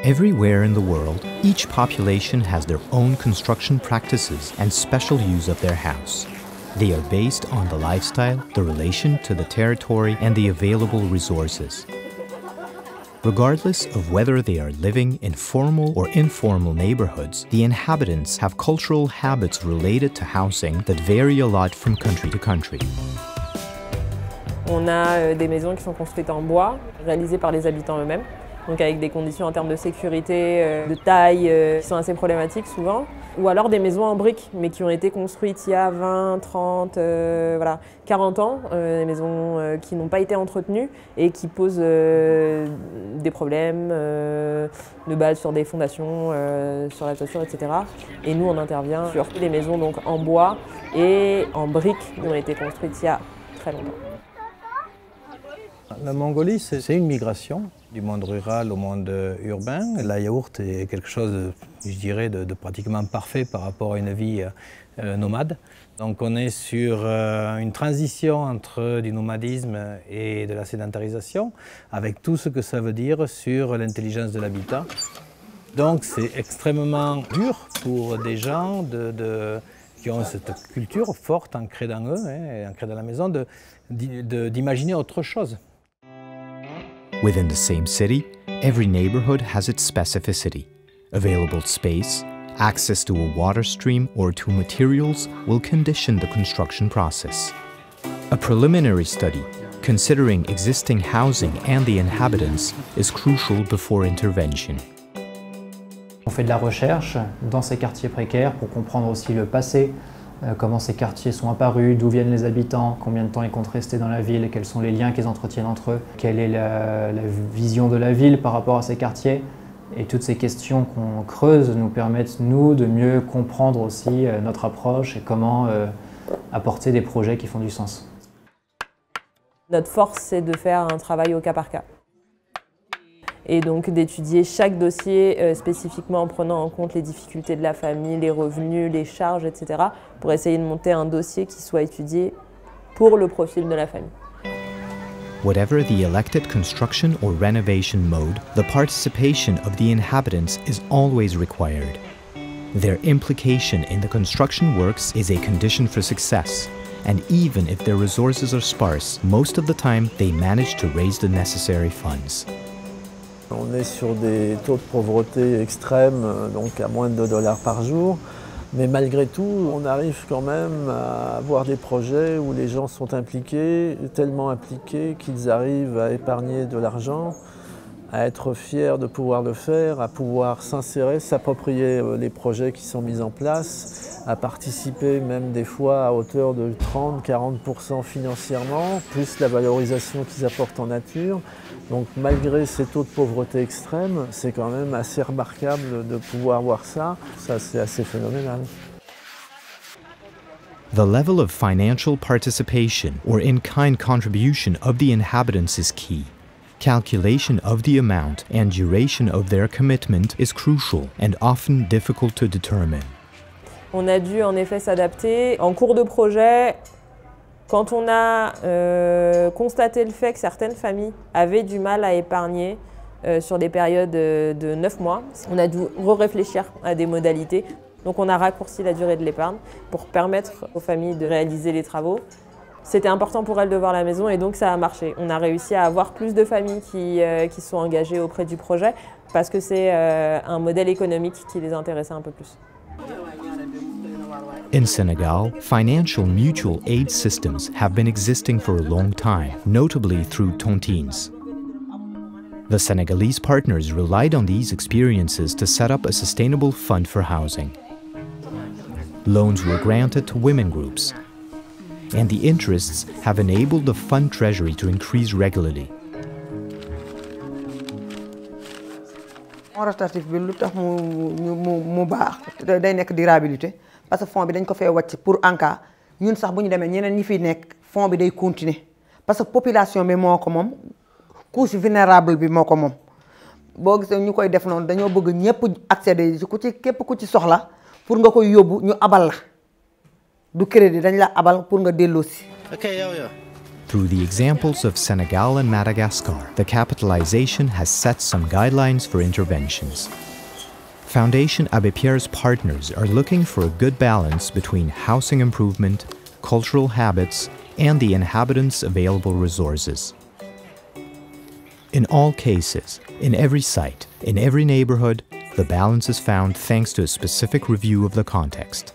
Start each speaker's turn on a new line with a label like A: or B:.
A: Everywhere in the world, each population has their own construction practices and special use of their house. They are based on the lifestyle, the relation to the territory, and the available resources. Regardless of whether they are living in formal or informal neighborhoods, the inhabitants have cultural habits related to housing that vary a lot from country to country.
B: On a des maisons qui sont construites en bois, réalisées par les habitants eux-mêmes. Donc avec des conditions en termes de sécurité, de taille, qui sont assez problématiques souvent. Ou alors des maisons en briques, mais qui ont été construites il y a 20, 30, 40 ans. Des maisons qui n'ont pas été entretenues et qui posent des problèmes de base sur des fondations, sur la toiture, etc. Et nous, on intervient sur les maisons donc, en bois et en briques qui ont été construites il y a très longtemps.
C: La Mongolie, c'est une migration du monde rural au monde urbain. La yaourt est quelque chose, je dirais, de pratiquement parfait par rapport à une vie nomade. Donc on est sur une transition entre du nomadisme et de la sédentarisation, avec tout ce que ça veut dire sur l'intelligence de l'habitat. Donc c'est extrêmement dur pour des gens qui ont cette culture forte ancrée dans eux, et ancrée dans la maison, d'imaginer autre chose.
A: Within the same city, every neighborhood has its specificity. Available space, access to a water stream, or to materials will condition the construction process. A preliminary study, considering existing housing and the inhabitants, is crucial before intervention.
D: On fait de la recherche dans ces quartiers précaires pour comprendre aussi le passé, comment ces quartiers sont apparus, d'où viennent les habitants, combien de temps ils comptent rester dans la ville, quels sont les liens qu'ils entretiennent entre eux, quelle est la vision de la ville par rapport à ces quartiers. Et toutes ces questions qu'on creuse nous permettent, nous, de mieux comprendre aussi notre approche et comment apporter des projets qui font du sens.
B: Notre force, c'est de faire un travail au cas par cas. Et donc d'étudier chaque dossier spécifiquement en prenant en compte les difficultés de la famille, les revenus, les charges, etc. pour essayer de monter un dossier qui soit étudié pour le profil de la famille.
A: Whatever the elected construction or renovation mode, the participation of the inhabitants is always required. Their implication in the construction works is a condition for success, and even if their resources are sparse, most of the time they manage to raise the necessary funds.
E: On est sur des taux de pauvreté extrêmes, donc à moins de $2 par jour. Mais malgré tout, on arrive quand même à avoir des projets où les gens sont impliqués, tellement impliqués qu'ils arrivent à épargner de l'argent, à être fiers de pouvoir le faire, à pouvoir s'insérer, s'approprier les projets qui sont mis en place, à participer même des fois à hauteur de 30-40% financièrement, plus la valorisation qu'ils apportent en nature. Donc malgré ces taux de pauvreté extrêmes, c'est quand même assez remarquable de pouvoir voir ça. Ça, c'est assez phénoménal.
A: The level of financial participation or in-kind contribution of the inhabitants is key. Calculation of the amount and duration of their commitment is crucial and often difficult to determine.
B: On a dû en effet s'adapter. En cours de projet, quand on a constaté le fait que certaines familles avaient du mal à épargner sur des périodes de 9 mois, on a dû réfléchir à des modalités. Donc on a raccourci la durée de l'épargne pour permettre aux familles de réaliser les travaux. C'était important pour elles de voir la maison et donc ça a marché. On a réussi à avoir plus de familles qui sont engagées auprès du projet parce que c'est un modèle économique qui les intéressait un peu plus.
A: In Senegal, financial mutual aid systems have been existing for a long time, notably through tontines. The Senegalese partners relied on these experiences to set up a sustainable fund for housing. Loans were granted to women groups, and the interests have enabled the fund treasury to increase regularly.
F: fonds rotatif bi lu tax mu baax day nekk durabilité parce que fonds bi dañ ko fee wàcc pour en cas ñun sax bu ñu demee ñeneen ñi fiy nekk fonds bi day continuer parce que population bi moo ko moom couche vulnérable bi moo ko moom boo gisee ñu koy def noonu dañoo bëgg ñëpp accéder ci ku ci képp ku ci soxla pour nga koy yóbbu ñu abal la du crédit dañ la abal pour nga delloosi.
A: Through the examples of Senegal and Madagascar, the capitalization has set some guidelines for interventions. Foundation Abbé Pierre's partners are looking for a good balance between housing improvement, cultural habits, and the inhabitants' available resources. In all cases, in every site, in every neighborhood, the balance is found thanks to a specific review of the context.